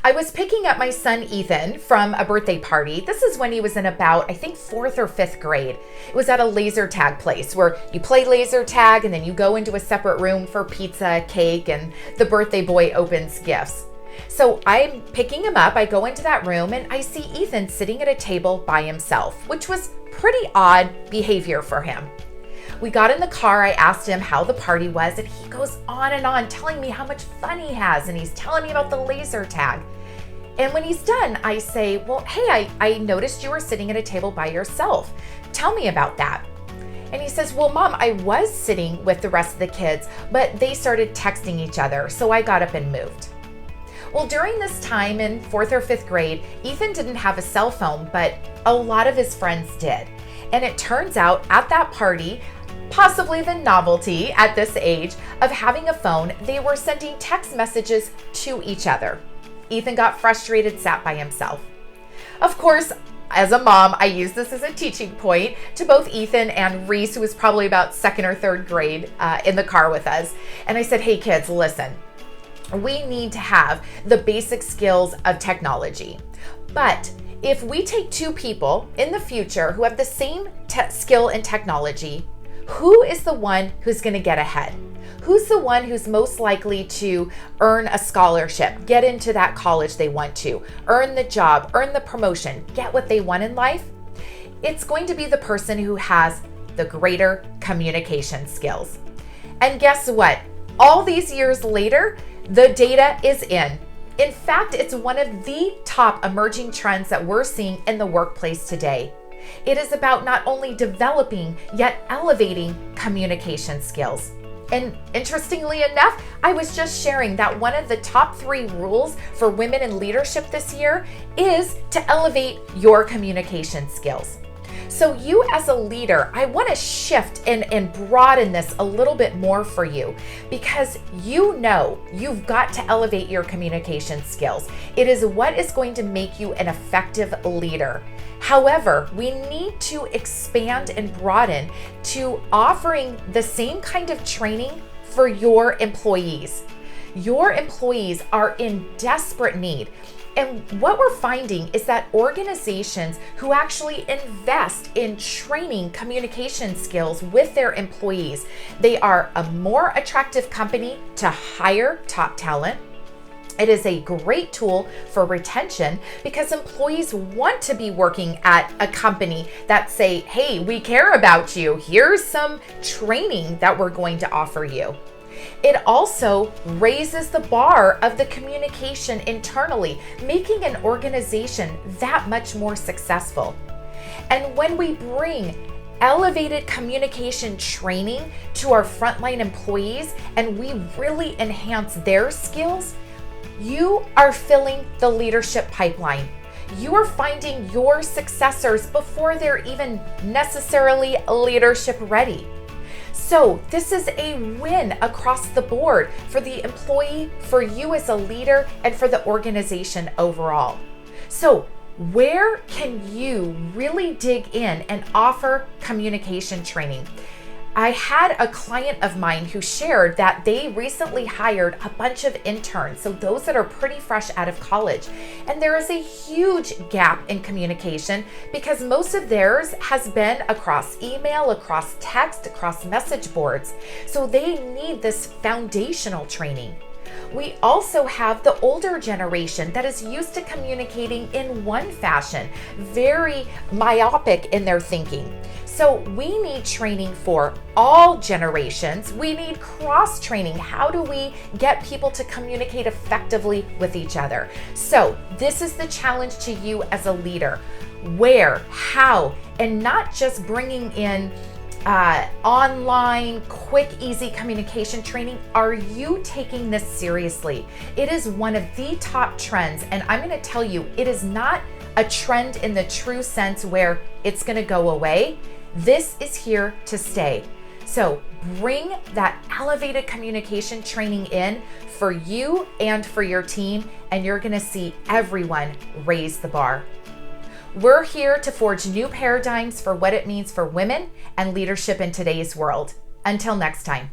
I was picking up my son Ethan from a birthday party. This is when he was in about, I think, 4th or 5th grade. It was at a laser tag place where you play laser tag and then you go into a separate room for pizza, cake, and the birthday boy opens gifts. So I'm picking him up. I go into that room and I see Ethan sitting at a table by himself, which was pretty odd behavior for him. We got in the car, I asked him how the party was, and he goes on and on telling me how much fun he has, and he's telling me about the laser tag. And when he's done, I say, well, hey, I noticed you were sitting at a table by yourself. Tell me about that. And he says, well, Mom, I was sitting with the rest of the kids, but they started texting each other, so I got up and moved. Well, during this time in 4th or 5th grade, Ethan didn't have a cell phone, but a lot of his friends did. And it turns out at that party, possibly the novelty at this age of having a phone, they were sending text messages to each other. Ethan got frustrated, sat by himself. Of course, as a mom, I used this as a teaching point to both Ethan and Reese, who was probably about 2nd or 3rd grade, in the car with us. And I said, hey kids, listen, we need to have the basic skills of technology. But if we take 2 people in the future who have the same skill in technology, who is the one who's going to get ahead? Who's the one who's most likely to earn a scholarship, get into that college they want to, earn the job, earn the promotion, get what they want in life? It's going to be the person who has the greater communication skills. And guess what? All these years later, the data is in. In fact, it's one of the top emerging trends that we're seeing in the workplace today. It is about not only developing, yet elevating communication skills. And interestingly enough, I was just sharing that one of the top 3 rules for women in leadership this year is to elevate your communication skills. So you as a leader, I want to shift and broaden this a little bit more for you, because you know you've got to elevate your communication skills. It is what is going to make you an effective leader. However, we need to expand and broaden to offering the same kind of training for your employees. Your employees are in desperate need. And what we're finding is that organizations who actually invest in training communication skills with their employees, they are a more attractive company to hire top talent. It is a great tool for retention because employees want to be working at a company that say, hey, we care about you. Here's some training that we're going to offer you. It also raises the bar of the communication internally, making an organization that much more successful. And when we bring elevated communication training to our frontline employees and we really enhance their skills, you are filling the leadership pipeline. You are finding your successors before they're even necessarily leadership ready. So this is a win across the board for the employee, for you as a leader, and for the organization overall. So where can you really dig in and offer communication training? I had a client of mine who shared that they recently hired a bunch of interns, so those that are pretty fresh out of college. And there is a huge gap in communication because most of theirs has been across email, across text, across message boards. So they need this foundational training. We also have the older generation that is used to communicating in one fashion, very myopic in their thinking. So we need training for all generations. We need cross-training. How do we get people to communicate effectively with each other? So this is the challenge to you as a leader. Where, how, and not just bringing in online, quick, easy communication training. Are you taking this seriously? It is one of the top trends, and I'm going to tell you, it is not a trend in the true sense where it's going to go away. This is here to stay. So bring that elevated communication training in for you and for your team, and you're going to see everyone raise the bar. We're here to forge new paradigms for what it means for women and leadership in today's world. Until next time.